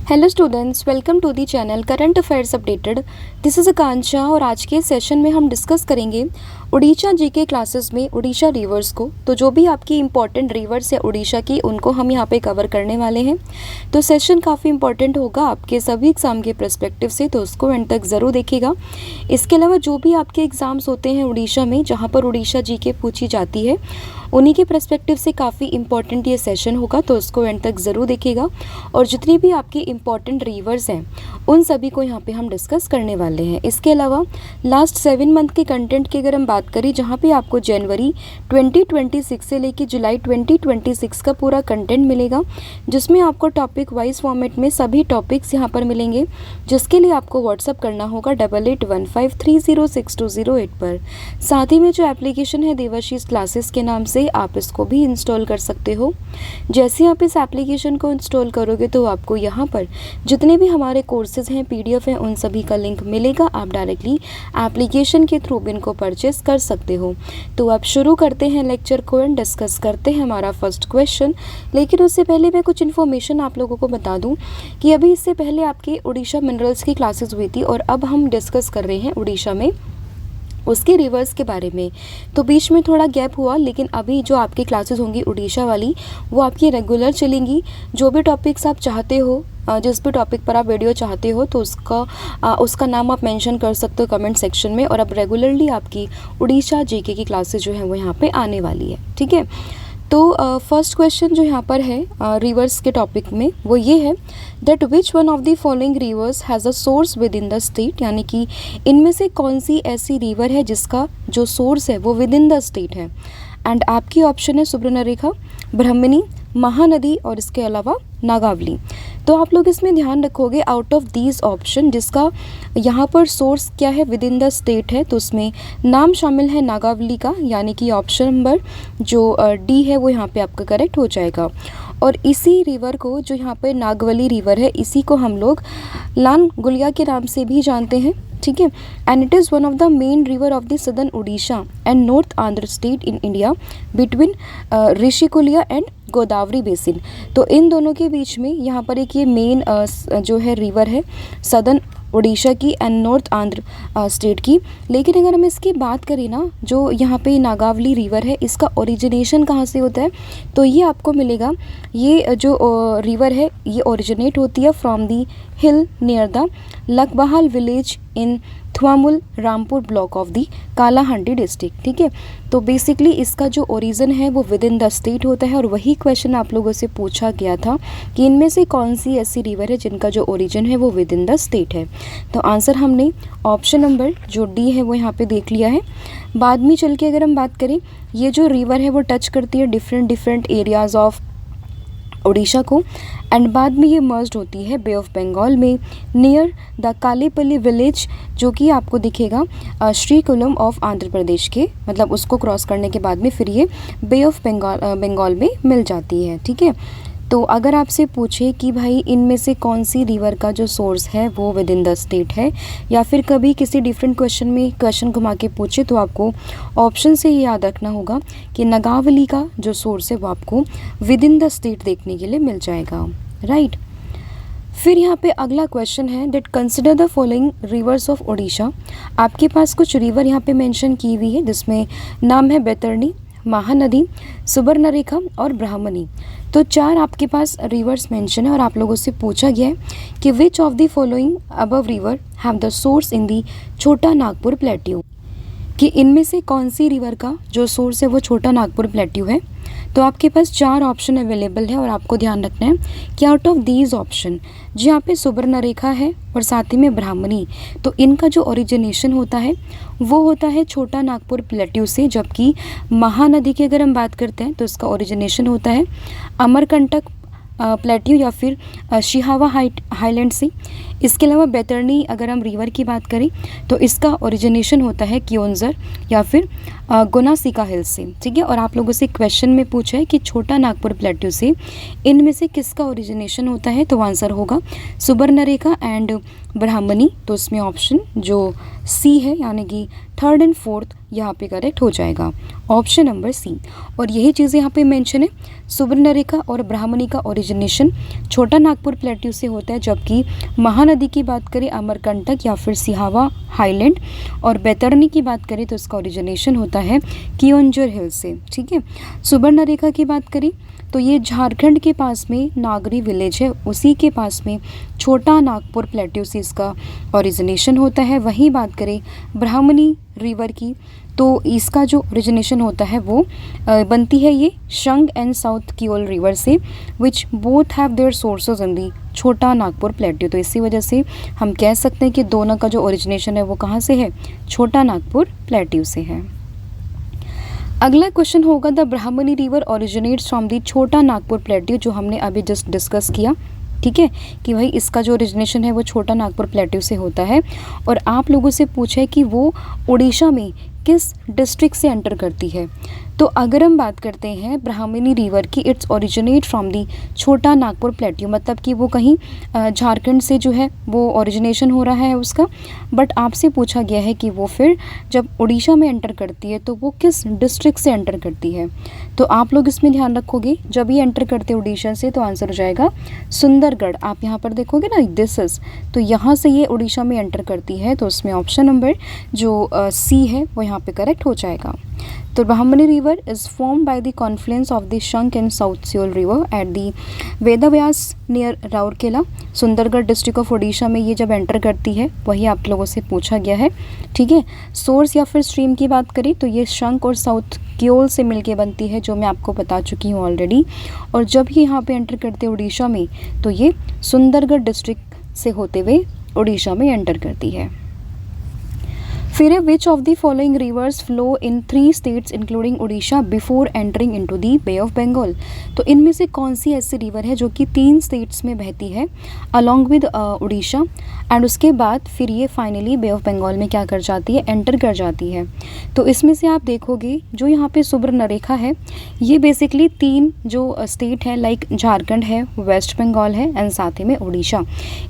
Hello students, welcome to the channel current affairs updated. This is Akanksha और आज के session में हम डिस्कस करेंगे उड़ीसा जीके क्लासेस में उड़ीसा रिवर्स को। तो जो भी आपकी इंपॉर्टेंट रिवर्स है उड़ीसा की, उनको हम यहाँ पे कवर करने वाले हैं। तो सेशन काफ़ी इंपॉर्टेंट होगा आपके सभी एग्ज़ाम के पर्सपेक्टिव से, तो उसको एंड तक ज़रूर देखिएगा। इसके अलावा जो भी आपके एग्ज़ाम्स होते हैं उड़ीसा में, जहाँ पर उड़ीसा जीके पूछी जाती है, उन्हीं के पर्सपेक्टिव से काफ़ी इंपॉर्टेंट ये सेशन होगा, तो उसको एंड तक ज़रूर देखिएगा। और जितनी भी आपकी इंपॉर्टेंट रिवर्स हैं उन सभी को यहाँ पे हम डिस्कस करने वाले हैं। इसके अलावा लास्ट 7 मंथ के कंटेंट की अगर हम बात करें, जहाँ पे आपको जनवरी 2026 से लेकर जुलाई 2026 का पूरा कंटेंट मिलेगा, जिसमें आपको टॉपिक वाइज फॉर्मेट में सभी टॉपिक्स यहाँ पर मिलेंगे, जिसके लिए आपको व्हाट्सअप करना होगा 8815306208 पर। साथ ही में जो एप्लीकेशन है देवाशीष क्लासेस के नाम से, आप इसको भी इंस्टॉल कर सकते हो। जैसे आप इस एप्लीकेशन को इंस्टॉल करोगे तो आपको यहाँ पर जितने भी हमारे कोर्सेज हैं, पीडीएफ हैं, उन सभी का लिंक मिलेगा। आप डायरेक्टली एप्लीकेशन के थ्रू भी इनको परचेस कर सकते हो। तो अब शुरू करते हैं लेक्चर को एंड डिस्कस करते हैं हमारा फर्स्ट क्वेश्चन। लेकिन उससे पहले मैं कुछ इन्फॉर्मेशन आप लोगों को बता दूं कि अभी इससे पहले आपकी उड़ीसा मिनरल्स की क्लासेस हुई थी और अब हम डिस्कस कर रहे हैं उड़ीसा में उसके रिवर्स के बारे में। तो बीच में थोड़ा गैप हुआ, लेकिन अभी जो आपकी क्लासेस होंगी उड़ीसा वाली, वो आपकी रेगुलर चलेंगी। जो भी टॉपिक्स आप चाहते हो, जिस भी टॉपिक पर आप वीडियो चाहते हो, तो उसका नाम आप मेंशन कर सकते हो कमेंट सेक्शन में। और अब रेगुलरली आपकी उड़ीसा जीके की क्लासेस जो है वो यहाँ पे आने वाली है, ठीक है। तो फर्स्ट क्वेश्चन जो यहाँ पर है रिवर्स के टॉपिक में, वो ये है that which one of the following reverse has a source with in the state, यानी कि इनमें से कौन सी ऐसी रिवर है जिसका जो सोर्स है वो विद इन द स्टेट है। एंड आपकी ऑप्शन है सुब्रनरेखा, ब्रह्मणी, महानदी और इसके अलावा नागावली। तो आप लोग इसमें ध्यान रखोगे, आउट ऑफ दीज ऑप्शन जिसका यहाँ पर सोर्स क्या है, विद इन द स्टेट है, तो उसमें नाम शामिल है नागावली का, यानी कि ऑप्शन नंबर जो डी है वो यहाँ पे आपका करेक्ट हो जाएगा। और इसी रिवर को, जो यहाँ पे नागवली रिवर है, इसी को हम लोग लान गुलिया के नाम से भी जानते हैं, ठीक है। And it is one of the main river of the southern Orissa and north Andhra state in India between Rushikulya and Godavari basin. तो इन दोनों के बीच में यहाँ पर एक ये मेन जो है रिवर है सदर्न उड़ीसा की एंड नॉर्थ आंध्र स्टेट की। लेकिन अगर हम इसकी बात करें ना, जो यहाँ पे नागावली रिवर है, इसका ओरिजिनेशन कहाँ से होता है, तो ये आपको मिलेगा, ये जो रिवर है ये ओरिजिनेट होती है from the hill near the Lakbahal village in Thuamul Rampur block of the Kalahandi district, ठीक है। तो बेसिकली इसका जो ओरिजिन है वो विद इन द स्टेट होता है। और वही क्वेश्चन आप लोगों से पूछा गया था कि इनमें से कौन सी ऐसी रिवर है जिनका जो ओरिजिन है वो विद इन द स्टेट है। तो आंसर हमने ऑप्शन नंबर जो डी है वो यहाँ पे देख लिया है। बाद में चल के अगर हम बात करें, ये जो रिवर है वो टच करती है डिफरेंट एरियाज़ ऑफ उड़ीसा को, एंड बाद में ये मर्ज्ड होती है बे ऑफ बंगाल में नियर द कालीपल्ली विलेज, जो कि आपको दिखेगा श्रीकुलम ऑफ आंध्र प्रदेश के, मतलब उसको क्रॉस करने के बाद में फिर ये बे ऑफ बंगाल में मिल जाती है, ठीक है। तो अगर आपसे पूछे कि भाई इनमें से कौन सी रिवर का जो सोर्स है वो विद इन द स्टेट है, या फिर कभी किसी डिफरेंट क्वेश्चन में क्वेश्चन घुमा के पूछे, तो आपको ऑप्शन से ये याद रखना होगा कि नागावली का जो सोर्स है वो आपको विद इन द स्टेट देखने के लिए मिल जाएगा, राइट। फिर यहाँ पे अगला क्वेश्चन है that consider the following reverse of Orissa. आपके पास कुछ रिवर यहाँ पे मेंशन की हुई है, जिसमें नाम है बैतरणी, महानदी, सुबर्णरेखा और ब्राह्मणी। तो 4 आपके पास रिवर्स मेंशन है और आप लोगों से पूछा गया है कि which of the following above river have the source in the Chota Nagpur plateau, कि इनमें से कौन सी रिवर का जो सोर्स है वो छोटा नागपुर प्लेट्यू है। तो आपके पास 4 ऑप्शन अवेलेबल है और आपको ध्यान रखना है कि आउट ऑफ दीज ऑप्शन जहाँ पे सुबर्णरेखा है और साथ ही में ब्राह्मणी, तो इनका जो ओरिजिनेशन होता है वो होता है छोटा नागपुर प्लेट्यू से, जबकि महानदी की अगर हम बात करते हैं तो इसका ओरिजिनेशन होता है अमरकंटक प्लेट्यू या फिर शिहावा हाईलैंड से। इसके अलावा बैतरणी अगर हम रिवर की बात करें तो इसका ओरिजिनेशन होता है क्योंझर या फिर गोनासिका हिल्स से, ठीक है। और आप लोगों से क्वेश्चन में पूछा है कि छोटा नागपुर प्लेट्यू से इनमें से किसका ओरिजिनेशन होता है, तो आंसर होगा सुबर्णरेखा एंड ब्राह्मणी। तो इसमें ऑप्शन जो सी है यानी कि थर्ड एंड फोर्थ यहाँ पे करेक्ट हो जाएगा, ऑप्शन नंबर सी। और यही चीज़ें यहाँ पे मेंशन है, सुबर्णरेखा और ब्राह्मणी का ओरिजिनेशन छोटा नागपुर प्लेट्यू से होता है, जबकि महानदी की बात करें अमरकंटक या फिर सिहावा हाईलैंड, और बैतरणी की बात करें तो इसका ओरिजिनेशन होता है कियोंझर हिल से, ठीक है। सुबर्णरेखा की बात करें तो ये झारखंड के पास में नागरी विलेज है, उसी के पास में छोटा नागपुर प्लेट्यू से इसका ओरिजिनेशन होता है। वहीं बात करें ब्राह्मणी रिवर की तो इसका जो ओरिजिनेशन होता है वो बनती है ये Sankh and south Koel river से, which both have their sources in the Chota Nagpur plateau. तो इसी वजह से हम कह सकते हैं कि दोनों का जो ओरिजिनेशन है वो कहाँ से है, छोटा नागपुर प्लेट्यू से है। अगला क्वेश्चन होगा the Brahmani river originates from the Chota Nagpur plateau, जो हमने अभी जस्ट डिस्कस किया, ठीक है, कि भाई इसका जो ओरिजिनेशन है वो छोटा नागपुर प्लेट्यू से होता है। और आप लोगों से पूछा है कि वो उड़ीसा में किस डिस्ट्रिक्ट से एंटर करती है। तो अगर हम बात करते हैं ब्राह्मणी रिवर की, it's originate from the Chota Nagpur plateau, मतलब कि वो कहीं झारखंड से जो है वो ओरिजिनेशन हो रहा है उसका। बट आपसे पूछा गया है कि वो फिर जब उड़ीसा में एंटर करती है तो वो किस डिस्ट्रिक्ट से एंटर करती है। तो आप लोग इसमें ध्यान रखोगे, जब ये एंटर करते हैं उड़ीसा से तो आंसर हो जाएगा सुंदरगढ़। आप यहाँ पर देखोगे ना दिस इज, तो यहाँ से ये उड़ीसा में एंटर करती है, तो उसमें ऑप्शन नंबर जो सी है वो यहाँ पे करेक्ट हो जाएगा। तो Brahmani river is form by the confluence of the Sankh and south Koel river at the Vedvyas near Rourkela. Sundargarh district of Orissa में ये जब एंटर करती है वही आप लोगों से पूछा गया है, ठीक है। सोर्स या फिर स्ट्रीम की बात करें तो ये शंक और साउथ कियोल से मिलके बनती है, जो मैं आपको बता चुकी हूँ ऑलरेडी। और जब ये यहाँ पे एंटर करते हैं उड़ीसा में तो ये सुंदरगढ़ डिस्ट्रिक्ट से होते हुए उड़ीसा में एंटर करती है। फिर which of the following rivers flow in 3 states including Orissa before entering into the bay of Bengal. तो इनमें से कौन सी ऐसी रिवर है जो कि 3 स्टेट्स में बहती है अलॉन्ग विद उड़ीसा, एंड उसके बाद फिर ये फाइनली बे ऑफ बंगाल में क्या कर जाती है, एंटर कर जाती है। तो इसमें से आप देखोगे जो यहाँ पे सुबर्णरेखा है ये बेसिकली 3 जो स्टेट है लाइक झारखंड है, वेस्ट बंगाल है एंड साथ ही में उड़ीसा,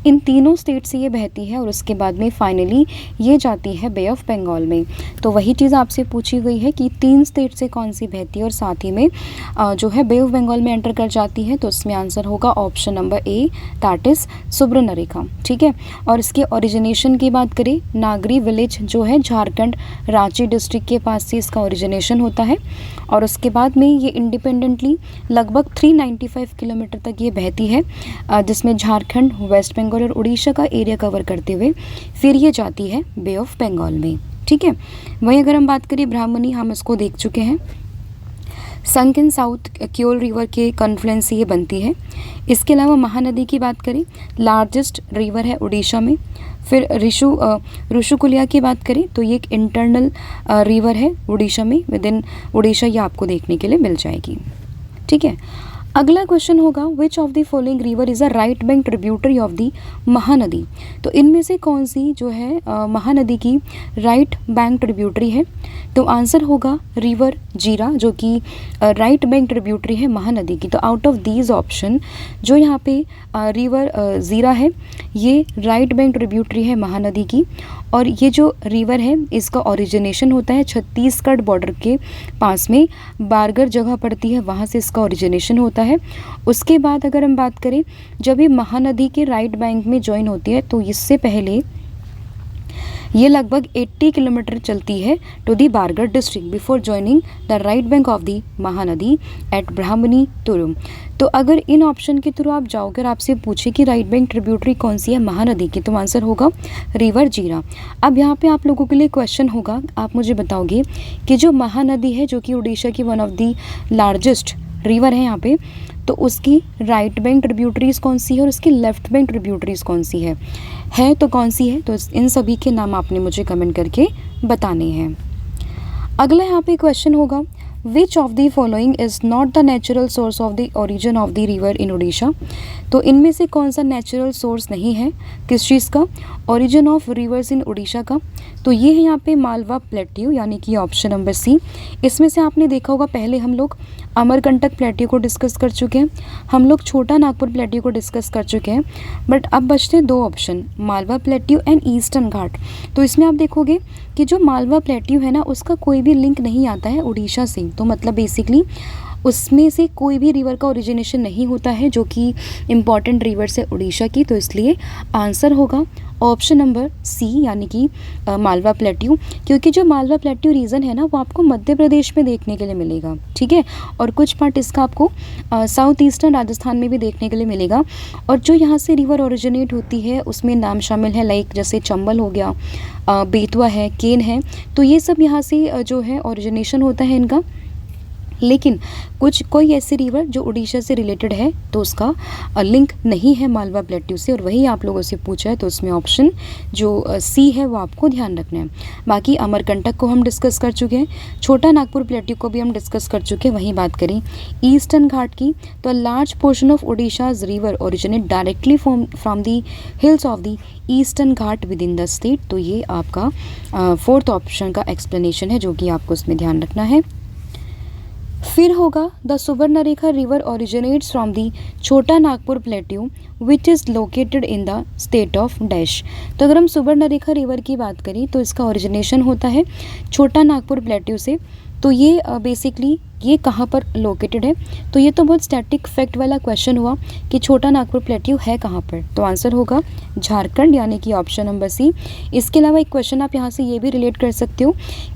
इन तीनों स्टेट से ये बहती है और उसके बाद में फाइनली ये जाती है बे ऑफ बंगाल में। तो वही चीज़ आपसे पूछी गई है कि 3 स्टेट से कौन सी बहती है और साथ ही में जो है बे ऑफ बंगाल में एंटर कर जाती है। तो इसमें आंसर होगा option number A, that is Subarnarekha, ठीक है। और इसके ओरिजिनेशन की बात करें, नागरी विलेज जो है झारखंड रांची डिस्ट्रिक्ट के पास से इसका ओरिजिनेशन होता है और उसके बाद में ये इंडिपेंडेंटली लगभग 395 किलोमीटर तक ये बहती है, जिसमें झारखंड, वेस्ट बंगाल और उड़ीसा का एरिया कवर करते हुए फिर ये जाती है बे ऑफ बंगाल में, ठीक है। वहीं अगर हम बात करें ब्राह्मणी, हम इसको देख चुके हैं, संक एंड साउथ कियोल रिवर के कॉन्फ्लुएंस से ये बनती है। इसके अलावा महानदी की बात करें, लार्जेस्ट रिवर है उड़ीसा में। फिर ऋषिकुल्या की बात करें तो ये एक इंटरनल रिवर है उड़ीसा में, विद इन उड़ीसा, ये आपको देखने के लिए मिल जाएगी, ठीक है। अगला क्वेश्चन होगा विच of the following river is a right bank tributary of the Mahanadi. तो इनमें से कौन सी जो है महानदी की राइट बैंक ट्रिब्यूटरी है। तो आंसर होगा रिवर जीरा, जो कि राइट बैंक ट्रिब्यूटरी है महानदी की। तो आउट ऑफ दीज ऑप्शन जो यहाँ पे रिवर जीरा है ये राइट बैंक ट्रिब्यूटरी है महानदी की, और ये जो रिवर है इसका ओरिजिनेशन होता है छत्तीसगढ़ बॉर्डर के पास में बारगर जगह पड़ती है, वहाँ से इसका ओरिजिनेशन होता है। उसके बाद अगर हम बात करें जब ये महानदी के राइट बैंक में ज्वाइन होती है तो इससे पहले ये लगभग 80 किलोमीटर चलती है to the Bargarh district before joining the right bank of the Mahanadi at Brahmani Turum. तो अगर इन ऑप्शन के थ्रू आप जाओगे और आपसे पूछे कि राइट बैंक ट्रिब्यूटरी कौन सी है महानदी की, तो आंसर होगा रिवर जीरा। अब यहाँ पे आप लोगों के लिए क्वेश्चन होगा, आप मुझे बताओगे कि जो महानदी है जो कि उड़ीसा की one of the largest river है यहाँ पे, तो उसकी राइट बैंक ट्रिब्यूटरीज कौन सी है और उसकी लेफ्ट बैंक ट्रिब्यूटरीज कौन सी है तो कौन सी है। तो इन सभी के नाम आपने मुझे कमेंट करके बताने हैं। अगला यहाँ पे क्वेश्चन होगा विच of the following is not the natural source of the origin of the river in Orissa. तो इनमें से कौन सा नेचुरल सोर्स नहीं है किस चीज़ का, ओरिजिन ऑफ रिवर्स इन उड़ीसा का। तो ये है यहाँ पे मालवा प्लेट्यू यानी कि ऑप्शन नंबर सी। इसमें से आपने देखा होगा पहले हम लोग अमरकंटक प्लेट्यू को डिस्कस कर चुके हैं, हम लोग छोटा नागपुर प्लेट्यू को डिस्कस कर चुके हैं, बट अब बचते हैं दो option, Malwa plateau and eastern Ghat. तो इसमें आप देखोगे कि जो मालवा प्लेट्यू है ना उसका कोई भी लिंक नहीं आता है उड़ीसा से, तो मतलब बेसिकली उसमें से कोई भी रिवर का ओरिजिनेशन नहीं होता है जो कि इम्पॉर्टेंट रिवर्स है उड़ीसा की। तो इसलिए आंसर होगा ऑप्शन नंबर सी यानी कि मालवा प्लेट्यू, क्योंकि जो मालवा प्लेट्यू रीजन है ना वो आपको मध्य प्रदेश में देखने के लिए मिलेगा, ठीक है, और कुछ पार्ट इसका आपको साउथ ईस्टर्न राजस्थान में भी देखने के लिए मिलेगा। और जो यहाँ से रिवर ओरिजिनेट होती है उसमें नाम शामिल है लाइक जैसे चंबल हो गया, बेतवा है, केन है, तो ये सब यहाँ से जो है ओरिजिनेशन होता है इनका। लेकिन कोई ऐसी रिवर जो उड़ीसा से रिलेटेड है तो उसका लिंक नहीं है मालवा प्लेट्यू से, और वही आप लोगों से पूछा है, तो उसमें ऑप्शन जो सी है वो आपको ध्यान रखना है। बाकी अमरकंटक को हम डिस्कस कर चुके हैं, छोटा नागपुर प्लेट्यू को भी हम डिस्कस कर चुके हैं। वहीं बात करें ईस्टर्न घाट की, तो large portion of Orissa's river originate directly from the hills of the eastern Ghat within the state. तो ये आपका फोर्थ ऑप्शन का एक्सप्लेनेशन है जो कि आपको उसमें ध्यान रखना है। फिर होगा the Subarnarekha river originates from the Chota Nagpur plateau which is located in the state of dash. तो अगर हम सुवर्णरेखा रिवर की बात करें तो इसका ओरिजिनेशन होता है छोटा नागपुर प्लेट्यू से। तो ये बेसिकली ये कहाँ पर लोकेटेड है, तो ये तो बहुत स्टैटिक फैक्ट वाला क्वेश्चन हुआ कि छोटा नागपुर प्लेट्यू है कहाँ पर, तो आंसर होगा झारखंड यानी कि ऑप्शन नंबर सी। इसके अलावा एक क्वेश्चन आप यहाँ से ये भी रिलेट कर सकते हो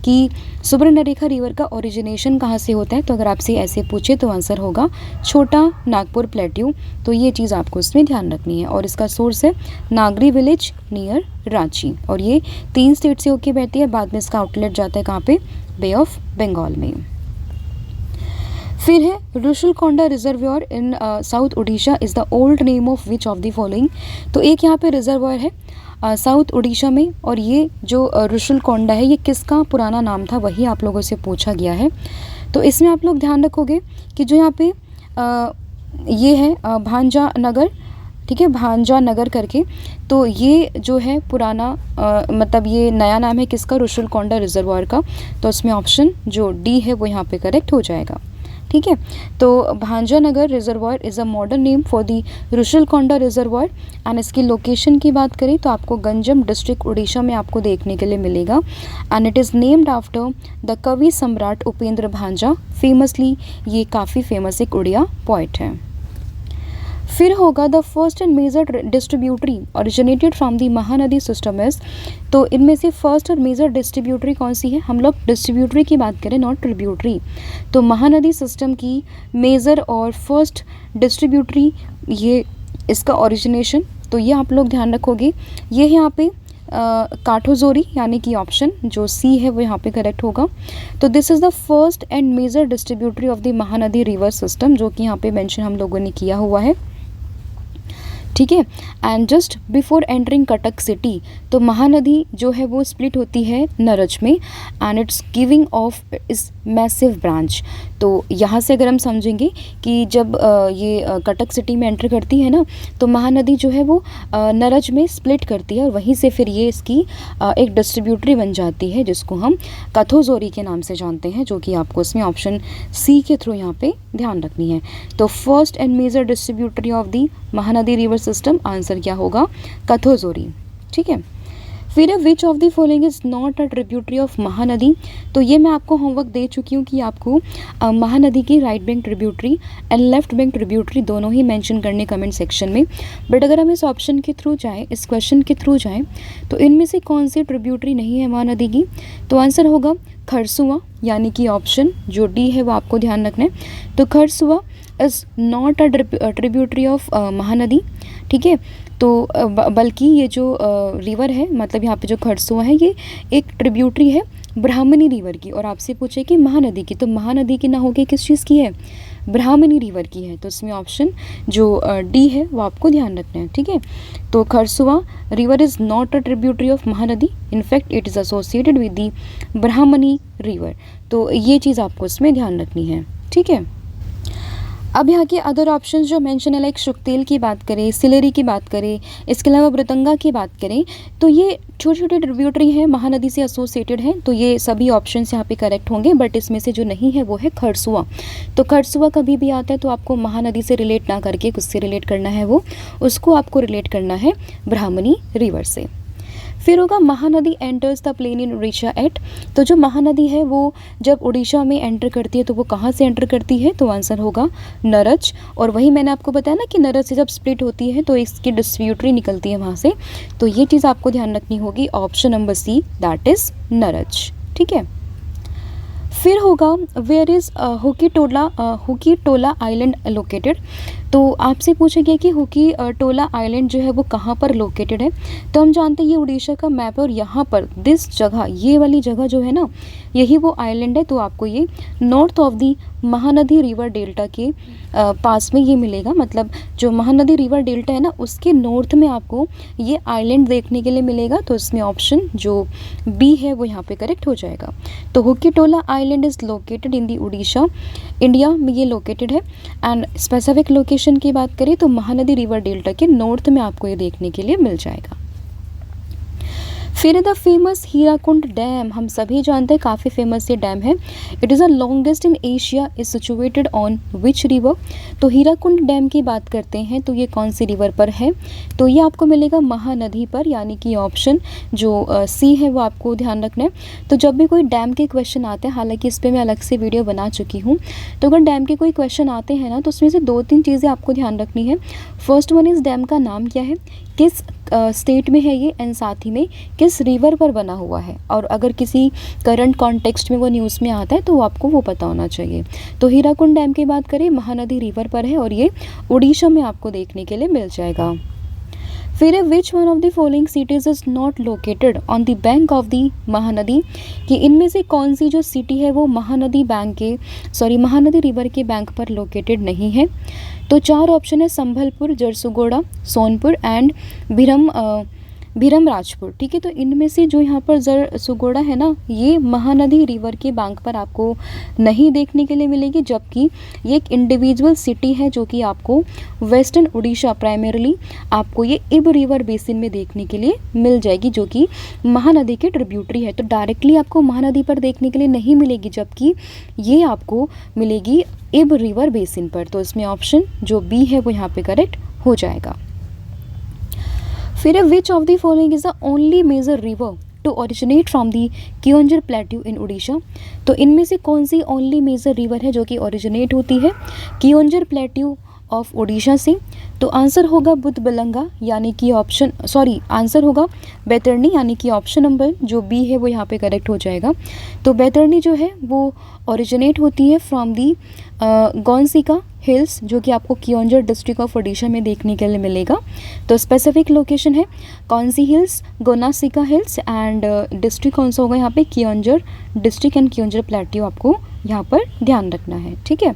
कि सुवर्णरेखा रिवर का ओरिजिनेशन कहाँ से होता है, तो अगर आपसे ऐसे पूछे तो आंसर होगा छोटा नागपुर प्लेट्यू। तो ये चीज़ आपको इसमें ध्यान रखनी है, और इसका सोर्स है नागरी विलेज नियर रांची, और ये 3 स्टेट से होके बहती है, बाद में इसका आउटलेट जाता है कहाँ पे, बे ऑफ बंगाल में। फिर है Rushulkonda reservoir in south Orissa is the old name of which of the following. तो एक यहाँ पे रिजर्वॉयर है साउथ उड़ीसा में, और ये जो रुशुलकोंडा है ये किसका पुराना नाम था वही आप लोगों से पूछा गया है। तो इसमें आप लोग ध्यान रखोगे कि जो यहाँ पे ये है भांजा नगर, ठीक है, भांजा नगर करके, तो ये जो है पुराना मतलब ये नया नाम है किसका, रुशुलकोंडा रिजर्वॉयर का। तो इसमें ऑप्शन जो डी है वो यहाँ पे करेक्ट हो जाएगा, ठीक है। तो Bhanjanagar reservoir is a modern name for the Rushulkonda reservoir, and इसकी लोकेशन की बात करें तो आपको गंजम डिस्ट्रिक्ट उड़ीसा में आपको देखने के लिए मिलेगा, and it is named after the कवि सम्राट उपेंद्र भांजा। फेमसली ये काफ़ी फेमस एक उड़िया पोइट है। फिर होगा the first and major distributary originated from the Mahanadi system is. तो इनमें से फर्स्ट और मेजर डिस्ट्रीब्यूटरी कौन सी है, हम लोग डिस्ट्रीब्यूटरी की बात करें नॉट ट्रिब्यूटरी। तो महानदी सिस्टम की मेजर और फर्स्ट डिस्ट्रीब्यूटरी ये इसका ओरिजिनेशन, तो ये आप लोग ध्यान रखोगे, ये है यहाँ पे काठोजोरी यानी कि ऑप्शन जो सी है वो यहाँ पे करेक्ट होगा। तो this is the first and major distributary of the Mahanadi river system, जो कि यहाँ पे मेंशन हम लोगों ने किया हुआ है, ठीक है। And just before entering Cuttack city, तो महानदी जो है वो स्प्लिट होती है नरज में, एंड इट्स गिविंग ऑफ इस मैसिव ब्रांच। तो यहाँ से अगर हम समझेंगे कि जब ये कटक सिटी में एंटर करती है ना, तो महानदी जो है वो नरज में स्प्लिट करती है, और वहीं से फिर ये इसकी एक डिस्ट्रीब्यूटरी बन जाती है जिसको हम कथोजोरी के नाम से जानते हैं, जो कि आपको इसमें ऑप्शन सी के थ्रू यहाँ पे ध्यान रखनी है। तो first and major distributary of the Mahanadi river system, answer क्या होगा, कथोजोरी, ठीक है। फिर which of the following is not a tributary of Mahanadi. तो ये मैं आपको होमवर्क दे चुकी हूँ कि आपको महानदी की right bank tributary and left bank tributary दोनों ही मेंशन करने कमेंट सेक्शन में। बट अगर हम इस ऑप्शन के थ्रू जाएं, इस क्वेश्चन के थ्रू जाएं, तो इनमें से कौन सी ट्रिब्यूटरी नहीं है महानदी की, तो आंसर होगा खरसुआ यानी कि ऑप्शन जो डी है वो आपको ध्यान रखना है। तो Kharsua is not a tributary of Mahanadi, ठीक है। तो बल्कि ये जो रिवर है, मतलब यहाँ पे जो खरसुआ है ये एक ट्रिब्यूटरी है ब्राह्मणी रिवर की, और आपसे पूछे कि महानदी की, तो महानदी की ना होके किस चीज़ की है, ब्राह्मणी रिवर की है। तो इसमें ऑप्शन जो डी है वो आपको ध्यान रखना है, ठीक है। तो Kharsua river is not a tributary of Mahanadi, in fact it is associated with the Brahmani river. तो ये चीज़ आपको इसमें ध्यान रखनी है, ठीक है। अब यहाँ के अदर ऑप्शंस जो मेंशन है, लाइक शुक्तेल की बात करें, सिलेरी की बात करें, इसके अलावा ब्रतंगा की बात करें, तो ये छोटे छोटे ट्रिब्यूटरी हैं, महानदी से एसोसिएटेड हैं। तो ये सभी ऑप्शंस यहाँ पे करेक्ट होंगे, बट इसमें से जो नहीं है वो है खरसुआ। तो खरसुआ कभी भी आता है तो आपको महानदी से रिलेट ना करके किससे रिलेट करना है, वो उसको आपको रिलेट करना है ब्राह्मणी रिवर से। फिर होगा Mahanadi enters the plain in Orissa at. तो जो महानदी है वो जब उड़ीसा में एंटर करती है तो वो कहाँ से एंटर करती है, तो आंसर होगा नरच। और वही मैंने आपको बताया ना कि नरच से जब स्प्लिट होती है तो इसकी डिस्ट्रीब्यूटरी निकलती है वहाँ से। तो ये चीज़ आपको ध्यान रखनी होगी, option number C, that is Narach, ठीक है। फिर होगा where is Hukitola island located. तो आपसे पूछा गया कि हुकी टोला आइलैंड जो है वो कहाँ पर लोकेटेड है। तो हम जानते हैं ये उड़ीसा का मैप है और यहाँ पर दिस जगह, ये वाली जगह जो है ना, यही वो आइलैंड है। तो आपको ये north of the Mahanadi river delta के पास में ये मिलेगा, मतलब जो महानदी रिवर डेल्टा है ना उसके नॉर्थ में आपको ये आइलैंड देखने के लिए मिलेगा। तो इसमें ऑप्शन जो बी है वो यहाँ पे करेक्ट हो जाएगा। तो Hukitola island is located in the Orissa, India में ये लोकेटेड है। एंड स्पेसिफिक लोकेशन की बात करें तो महानदी रिवर डेल्टा के नॉर्थ में आपको ये देखने के लिए मिल जाएगा। फिर द फेमस हीराकुंड डैम, हम सभी जानते हैं काफ़ी फेमस ये डैम है। It is the longest in Asia, is situated on which river. तो हीराकुंड डैम की बात करते हैं तो ये कौन सी रिवर पर है, तो ये आपको मिलेगा महानदी पर, यानी कि ऑप्शन जो सी है वो आपको ध्यान रखना है। तो जब भी कोई डैम के क्वेश्चन आते हैं, हालांकि इस पर मैं अलग से वीडियो बना चुकी हूँ, तो अगर डैम के कोई क्वेश्चन आते हैं ना तो उसमें से 2-3 चीज़ें आपको ध्यान रखनी है। फर्स्ट वन इस डैम का नाम क्या है, किस स्टेट में है ये, एंड साथ ही में किस रिवर पर बना हुआ है। और अगर किसी करंट कॉन्टेक्स्ट में वो न्यूज़ में आता है तो आपको वो पता होना चाहिए। तो हीराकुंड डैम की बात करें, महानदी रिवर पर है और ये उड़ीसा में आपको देखने के लिए मिल जाएगा। फिर विच one of the following cities is not located on the bank of the Mahanadi, कि इनमें से कौन सी जो सिटी है वो महानदी रिवर के बैंक पर लोकेटेड नहीं है। तो 4 ऑप्शन है, संभलपुर, जरसुगोड़ा, सोनपुर एंड भीरमराजपुर, ठीक है। तो इनमें से जो यहाँ पर जरसुगोड़ा है ना, ये महानदी रिवर के बैंक पर आपको नहीं देखने के लिए मिलेगी, जबकि ये एक इंडिविजुअल सिटी है जो कि आपको वेस्टर्न उड़ीसा प्राइमरीली आपको ये इब रिवर बेसिन में देखने के लिए मिल जाएगी, जो कि महानदी के ट्रिब्यूटरी है। तो डायरेक्टली आपको महानदी पर देखने के लिए नहीं मिलेगी, जबकि ये आपको मिलेगी इब रिवर बेसिन पर। तो इसमें ऑप्शन जो बी है वो यहाँ पे करेक्ट हो जाएगा। फिर which of the following is the only major river to originate from the Keonjhar plateau in Orissa. तो इनमें से कौन सी ओनली मेजर रिवर है जो कि ओरिजिनेट होती है कियोंझर प्लेट्यू ऑफ उड़ीसा से। तो आंसर होगा बुद्धबलंगा, यानी कि आंसर होगा बैतरनी, यानी कि ऑप्शन नंबर जो बी है वो यहाँ पे करेक्ट हो जाएगा। तो बैतरनी जो है वो ओरिजिनेट होती है फ्रॉम दी गौनसिका हिल्स, जो कि आपको कियोंझर डिस्ट्रिक्ट ऑफ उड़ीसा में देखने के लिए मिलेगा। तो स्पेसिफिक लोकेशन है कौन सी हिल्स, गोनासिका हिल्स, एंड डिस्ट्रिक्ट कौन सा होगा यहाँ पे, कियोंझर डिस्ट्रिक्ट एंड कियोंझर प्लेट्यू आपको यहाँ पर ध्यान रखना है, ठीक है।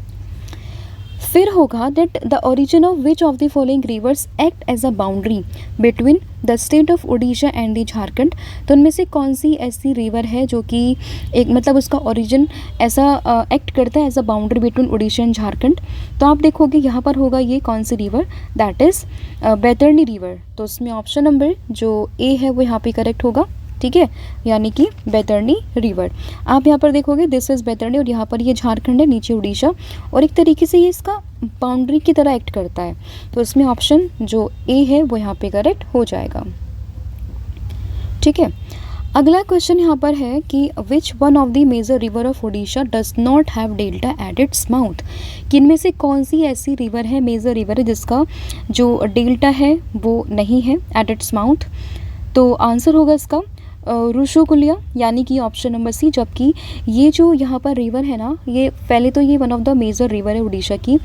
फिर होगा that the origin of which of the following rivers act as a boundary between the state of Orissa and the Jharkhand. तो उनमें से कौन सी ऐसी रिवर है जो कि एक मतलब उसका ओरिजिन ऐसा एक्ट करता है as a boundary between Orissa and Jharkhand. तो आप देखोगे यहाँ पर होगा ये कौन सी river, that is Baitarani river. तो उसमें ऑप्शन नंबर जो ए है वो यहाँ पे करेक्ट होगा, ठीक है, यानी कि बैतरनी रिवर। आप यहाँ पर देखोगे दिस इज़ बैतरनी और यहाँ पर ये झारखंड है, नीचे उड़ीसा, और एक तरीके से ये इसका बाउंड्री की तरह एक्ट करता है। तो इसमें ऑप्शन जो ए है वो यहाँ पे करेक्ट हो जाएगा, ठीक है। अगला क्वेश्चन यहाँ पर है कि which one of the major river of Orissa does not have delta at its mouth, कि इनमें से कौन सी ऐसी रिवर है, मेजर रिवर है, जिसका जो डेल्टा है वो नहीं है एट इट्स माउथ। तो आंसर होगा इसका रुशुकुलिया, यानी कि ऑप्शन नंबर सी। जबकि ये जो यहाँ पर रिवर है ना, ये पहले तो ये one of the major river है उड़ीसा की,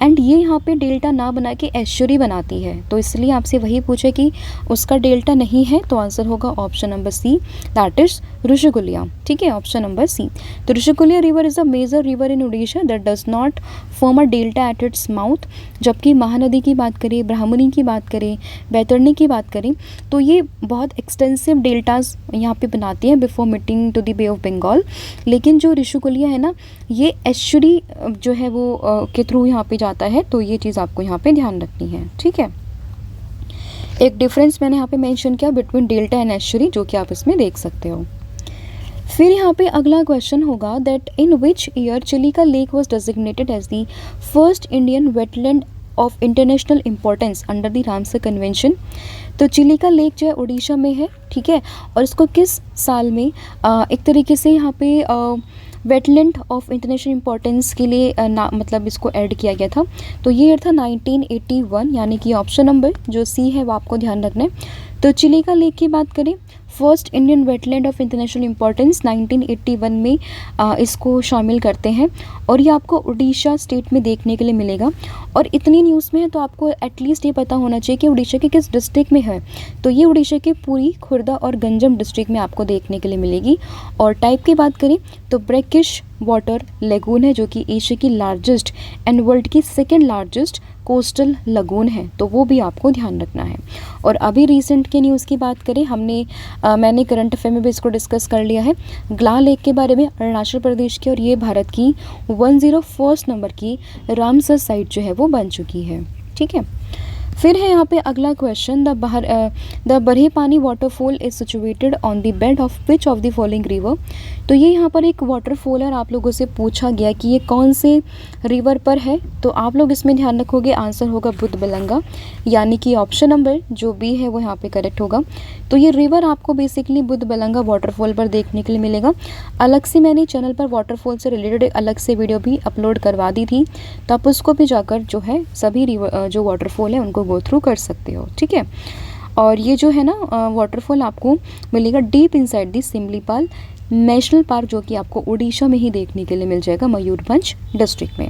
एंड ये यहाँ पे डेल्टा ना बना के एस्चुरी बनाती है। तो इसलिए आपसे वही पूछे कि उसका डेल्टा नहीं है, तो आंसर होगा option number C, that is Rushikulya, ठीक है, ऑप्शन नंबर सी। तो Rushikulya river is a major river in Orissa that does not form a delta at its mouth. जबकि महानदी की बात करें, ब्राह्मणी की बात करें, बैतरणी की बात करें, तो ये बहुत एक्सटेंसिव डेल्टाज यहाँ पे बनाती हैं before meeting to the bay of Bengal. लेकिन जो ऋषिकुल्या है ना, ये एस्चुरी जो है वो के थ्रू यहाँ पे जाता है, तो ये चीज़ आपको यहाँ पे ध्यान रखनी है, ठीक है। एक डिफरेंस मैंने यहाँ पे मेंशन किया बिटवीन डेल्टा एंड एस्चुरी, जो कि आप इसमें देख सकते हो। फिर यहाँ पे अगला क्वेश्चन होगा that in which year Chilika lake was designated as the first Indian wetland of international importance under the Ramsar convention. तो चिलिका लेक जो है उड़ीसा में है, ठीक है, और इसको किस साल में एक तरीके से यहाँ पे वेटलैंड ऑफ इंटरनेशनल इंपॉर्टेंस के लिए मतलब इसको ऐड किया गया था। तो ये ईयर था 1981, यानी कि ऑप्शन नंबर जो सी है वो आपको ध्यान रखना है। तो चिलिका लेक की बात करें, first Indian wetland of international importance 1981 में इसको शामिल करते हैं, और ये आपको उड़ीसा स्टेट में देखने के लिए मिलेगा। और इतनी न्यूज़ में है तो आपको एटलीस्ट ये पता होना चाहिए कि उड़ीसा के किस डिस्ट्रिक्ट में है। तो ये उड़ीसा के पूरी, खुर्दा और गंजम डिस्ट्रिक्ट में आपको देखने के लिए मिलेगी। और टाइप की बात करें तो ब्रैकिश वाटर लेगून है, जो कि एशिया की लार्जेस्ट एंड वर्ल्ड की सेकेंड लार्जेस्ट कोस्टल लगून है, तो वो भी आपको ध्यान रखना है। और अभी रिसेंट के न्यूज़ की बात करें, मैंने करंट अफेयर में भी इसको डिस्कस कर लिया है, ग्ला लेक के बारे में, अरुणाचल प्रदेश की, और ये भारत की 101 नंबर की रामसर साइट जो है वो बन चुकी है, ठीक है। फिर है यहाँ पे अगला क्वेश्चन, द बरहे पानी waterfall is situated on the bed of which of the following river. तो ये यहाँ पर एक वाटरफॉल है और आप लोगों से पूछा गया कि ये कौन से रिवर पर है। तो आप लोग इसमें ध्यान रखोगे, आंसर होगा बुधबलंगा, यानी कि ऑप्शन नंबर जो बी है वो यहाँ पे करेक्ट होगा। तो ये रिवर आपको बेसिकली बुधबलंगा वाटरफॉल पर देखने के लिए मिलेगा। अलग से मैंने चैनल पर वाटरफॉल से रिलेटेड अलग से वीडियो भी अपलोड करवा दी थी, तो आप उसको भी जाकर जो है सभी रिवर जो वाटरफॉल है उनको गो थ्रू कर सकते हो, ठीक है। और ये जो है ना वाटरफॉल आपको मिलेगा deep inside the Simlipal national park, जो कि आपको उड़ीसा में ही देखने के लिए मिल जाएगा, मयूरभंज डिस्ट्रिक्ट में।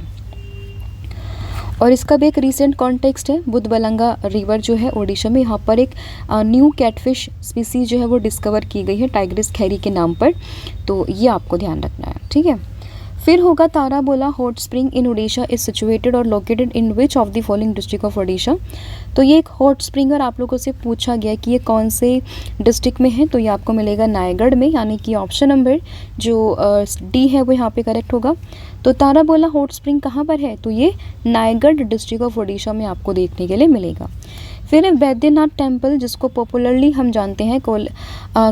और इसका भी एक रीसेंट कॉन्टेक्स्ट है, बुधबलंगा रिवर जो है उड़ीसा में, यहाँ पर एक न्यू कैटफिश स्पीसीज जो है वो डिस्कवर की गई है टाइग्रिस खैरी के नाम पर, तो ये आपको ध्यान रखना है, ठीक है। फिर होगा Tarabalo hot spring in Orissa is situated और located in which of the following district of Orissa. तो ये एक हॉट स्प्रिंग और आप लोगों से पूछा गया कि ये कौन से डिस्ट्रिक्ट में है, तो ये आपको मिलेगा नायगढ़ में, यानी कि ऑप्शन नंबर जो डी है वो यहाँ पे करेक्ट होगा। तो ताराबोला हॉट स्प्रिंग कहाँ पर है, तो ये नायगढ़ डिस्ट्रिक्ट ऑफ उड़ीसा में आपको देखने के लिए मिलेगा। फिर है वैद्यनाथ टेम्पल, जिसको पॉपुलरली हम जानते हैं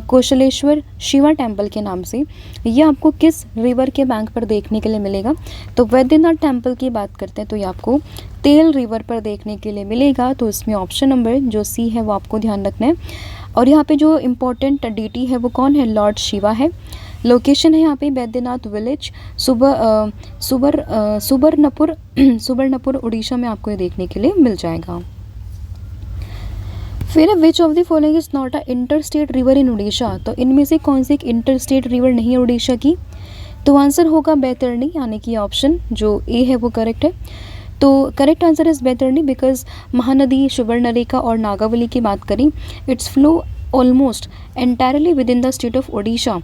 कौशलेश्वर शिवा टेम्पल के नाम से, ये आपको किस रिवर के बैंक पर देखने के लिए मिलेगा। तो वैद्यनाथ टेम्पल की बात करते हैं तो ये आपको तेल रिवर पर देखने के लिए मिलेगा, तो इसमें ऑप्शन नंबर जो सी है वो आपको ध्यान रखना है। और यहाँ पे जो इम्पोर्टेंट डीटी है वो कौन है, लॉर्ड शिवा है। लोकेशन है यहाँ पे बैद्यनाथ विलेज, सुबर्णपुर उड़ीसा में आपको ये देखने के लिए मिल जाएगा। फिर which of the following is not a inter state river in Orissa. तो इनमें से कौन सी एक इंटर स्टेट रिवर नहीं है उड़ीसा की, तो आंसर होगा बैतरणी, यानी कि ऑप्शन जो ए है वो करेक्ट है। तो correct answer is Baitarani because Mahanadi, Subarnarekha और नागावली की बात करें, it's flow almost entirely with in the state of Orissa,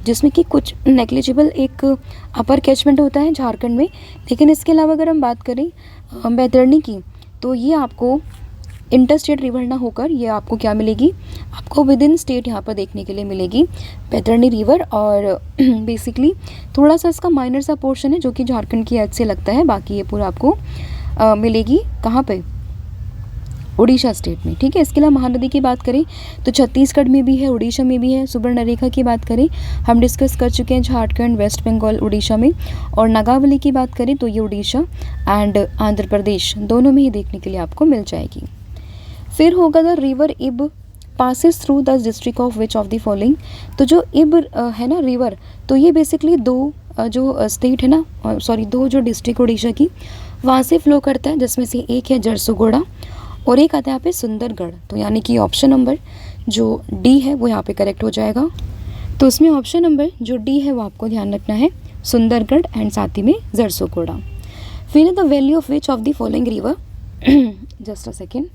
जिसमें कि कुछ नेग्लिजिबल एक अपर कैचमेंट होता है झारखंड में। लेकिन इसके अलावा अगर हम बात करें बैतरणी की, तो ये आपको इंटर स्टेट रिवर ना होकर ये आपको क्या मिलेगी, आपको विद इन स्टेट यहाँ पर देखने के लिए मिलेगी बैतरणी रिवर। और बेसिकली थोड़ा सा इसका माइनर सा पोर्शन है जो कि झारखंड की हद से लगता है, बाकी ये पूरा आपको मिलेगी कहाँ पे, उड़ीसा स्टेट में, ठीक है। इसके अलावा महानदी की बात करें तो छत्तीसगढ़ में भी है, उड़ीसा में भी है। सुवर्णरेखा की बात करें हम डिस्कस कर चुके हैं, झारखंड, वेस्ट बंगाल, उड़ीसा में। और नागावली की बात करें तो ये उड़ीसा एंड आंध्र प्रदेश दोनों में ही देखने के लिए आपको मिल जाएगी। फिर होगा द रिवर इब passes through the district of which of the following. तो जो इब है ना रिवर, तो ये बेसिकली दो जो स्टेट है ना, दो जो डिस्ट्रिक्ट उड़ीसा की वहाँ से फ्लो करता है, जिसमें से एक है जरसुगुड़ा और एक आता है यहाँ पे सुंदरगढ़। तो यानी कि ऑप्शन नंबर जो डी है वो यहाँ पे करेक्ट हो जाएगा। तो उसमें ऑप्शन नंबर जो डी है वो आपको ध्यान रखना है, सुंदरगढ़ एंड साथ ही में जरसुगुड़ा। फिर the value of which of the following river, just a second,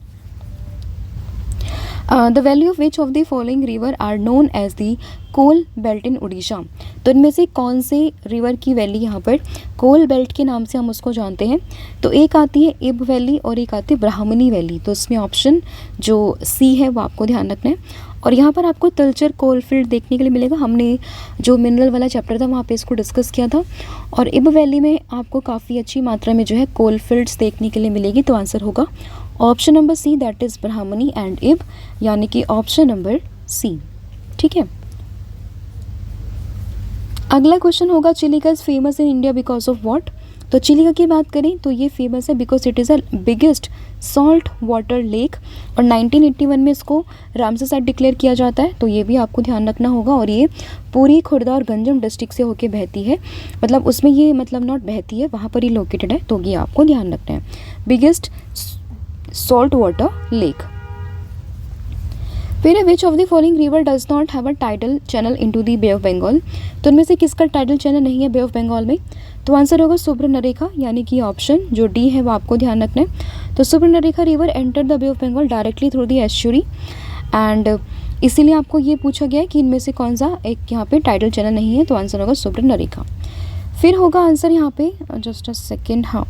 the valley of which of the following river are known as the coal belt in Orissa. तो इनमें से कौन से रिवर की वैली यहाँ पर कोल बेल्ट के नाम से हम उसको जानते हैं। तो एक आती है इब वैली और एक आती है ब्राह्मणी वैली। तो इसमें ऑप्शन जो सी है वो आपको ध्यान रखना है। और यहाँ पर आपको तलचर कोल फील्ड देखने के लिए मिलेगा। हमने जो मिनरल वाला चैप्टर था वहाँ पे इसको डिस्कस किया था। और इब वैली में आपको काफ़ी अच्छी मात्रा में जो है कोल फील्ड्स देखने के लिए मिलेगी। तो आंसर होगा option number C, that is Brahmani and Ib, यानी कि ऑप्शन नंबर सी। ठीक है, अगला क्वेश्चन होगा Chilika is famous in India because of what. तो चिलिका की बात करें तो ये फेमस है because it is a biggest salt water lake, और 1981 में इसको रामसर साइट डिक्लेयर किया जाता है। तो ये भी आपको ध्यान रखना होगा। और ये पूरी खुर्दा और गंजम डिस्ट्रिक्ट से होके बहती है, मतलब उसमें ये मतलब नॉट बहती है, वहाँ पर ही लोकेटेड है। तो ये आपको ध्यान रखना है, बिगेस्ट सॉल्ट वाटर लेक। फिर which of the following river does not have a tidal channel into the bay of Bengal. तो इनमें से किसका टाइडल चैनल नहीं है बे ऑफ बंगाल में। तो आंसर होगा सुब्रनरेखा, यानी कि ऑप्शन जो डी है वो आपको ध्यान रखना है। तो Subarnarekha river enter the bay of Bengal directly through the estuary, and इसीलिए आपको ये पूछा गया है कि इनमें से कौन सा एक यहाँ पे टाइडल चैनल नहीं है। तो आंसर होगा सुब्रनरेखा। फिर होगा आंसर यहाँ पे जस्ट अ सेकेंड, हाँ,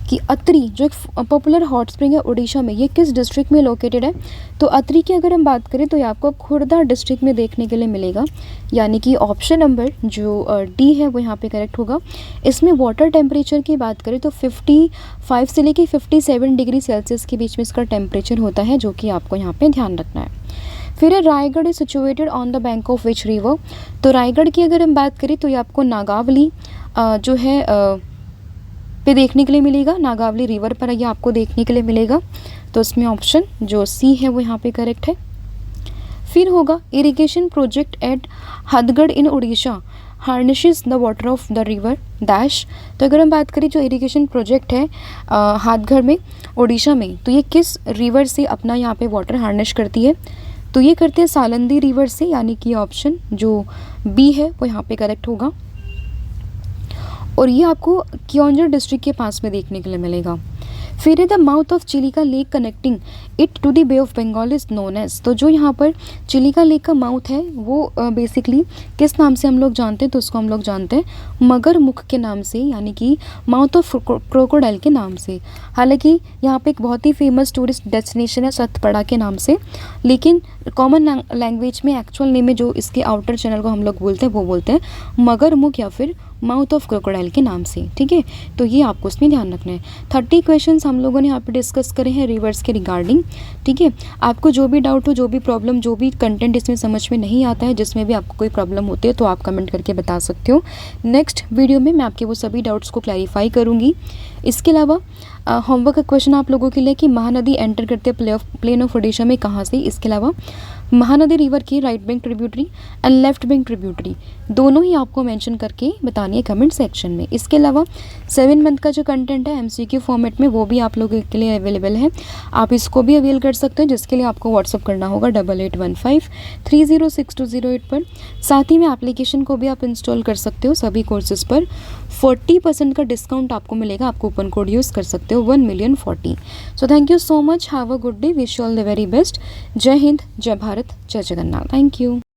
कि अतरी जो एक पॉपुलर हॉट स्प्रिंग है उड़ीसा में, ये किस डिस्ट्रिक्ट में लोकेटेड है। तो अतरी की अगर हम बात करें तो ये आपको खुर्दा डिस्ट्रिक्ट में देखने के लिए मिलेगा, यानी कि ऑप्शन नंबर जो डी है वो यहाँ पे करेक्ट होगा। इसमें वाटर टेम्परेचर की बात करें तो 55 से लेके 57 डिग्री सेल्सियस के बीच में इसका टेम्परेचर होता है, जो कि आपको यहाँ पे ध्यान रखना है। फिर Raigarh is situated on the bank of which river. तो रायगढ़ की अगर हम बात करें तो ये आपको नागावली जो है पे देखने के लिए मिलेगा, नागावली रिवर पर ये आपको देखने के लिए मिलेगा। तो इसमें ऑप्शन जो सी है वो यहाँ पे करेक्ट है। फिर होगा irrigation project at Hathgarh in Orissa harnesses the water of the river dash. तो अगर हम बात करें जो इरिगेशन प्रोजेक्ट है हाथगढ़ में उड़ीसा में, तो ये किस रिवर से अपना यहाँ पे वाटर हार्नेस करती है। तो ये करते हैं सालंदी रिवर से, यानी कि ऑप्शन जो बी है वो यहाँ पे करेक्ट होगा। और ये आपको क्योंझर डिस्ट्रिक्ट के पास में देखने के लिए मिलेगा। फिर the mouth of Chilika lake connecting it to the bay of Bengal is known as. तो जो यहाँ पर चिलिका लेक का माउथ है वो बेसिकली किस नाम से हम लोग जानते हैं। तो उसको हम लोग जानते हैं मगरमुख के नाम से, यानी कि माउथ ऑफ क्रोकोडाइल के नाम से। हालांकि यहाँ पे एक बहुत ही फेमस टूरिस्ट डेस्टिनेशन है सतपड़ा के नाम से, लेकिन कॉमन लैंग्वेज में एक्चुअल नेम में जो इसके आउटर चैनल को हम लोग बोलते हैं वो बोलते हैं मगरमुख या फिर माउथ ऑफ क्रोकोडाइल के नाम से। ठीक है, तो ये आपको इसमें ध्यान रखना है। 30 क्वेश्चंस हम लोगों ने यहाँ पे डिस्कस करे हैं रिवर्स के रिगार्डिंग। ठीक है, आपको जो भी डाउट हो, जो भी प्रॉब्लम, जो भी कंटेंट इसमें समझ में नहीं आता है, जिसमें भी आपको कोई प्रॉब्लम होती है तो आप कमेंट करके बता सकते हो। नेक्स्ट वीडियो में मैं आपके वो सभी डाउट्स को क्लैरिफाई करूँगी। इसके अलावा होमवर्क का क्वेश्चन आप लोगों के लिए कि महानदी एंटर करते प्लेन ऑफ ओडिशा में कहाँ से। इसके अलावा महानदी रिवर की right bank tributary and left bank tributary दोनों ही आपको मेंशन करके बतानी है कमेंट सेक्शन में। इसके अलावा 7 मंथ का जो कंटेंट है एमसीक्यू फॉर्मेट में वो भी आप लोगों के लिए अवेलेबल है, आप इसको भी अवेल कर सकते हैं, जिसके लिए आपको व्हाट्सअप करना होगा 8815306208 पर। साथ ही में एप्लीकेशन को भी आप इंस्टॉल कर सकते हो। सभी कोर्सेज पर 40% का डिस्काउंट आपको मिलेगा, आप कूपन कोड यूज़ कर सकते हो 1,040,000। So thank you so much, have a good day, wish you all the very best. जय हिंद, जय भारत, जय जगन्नाथ। Thank you.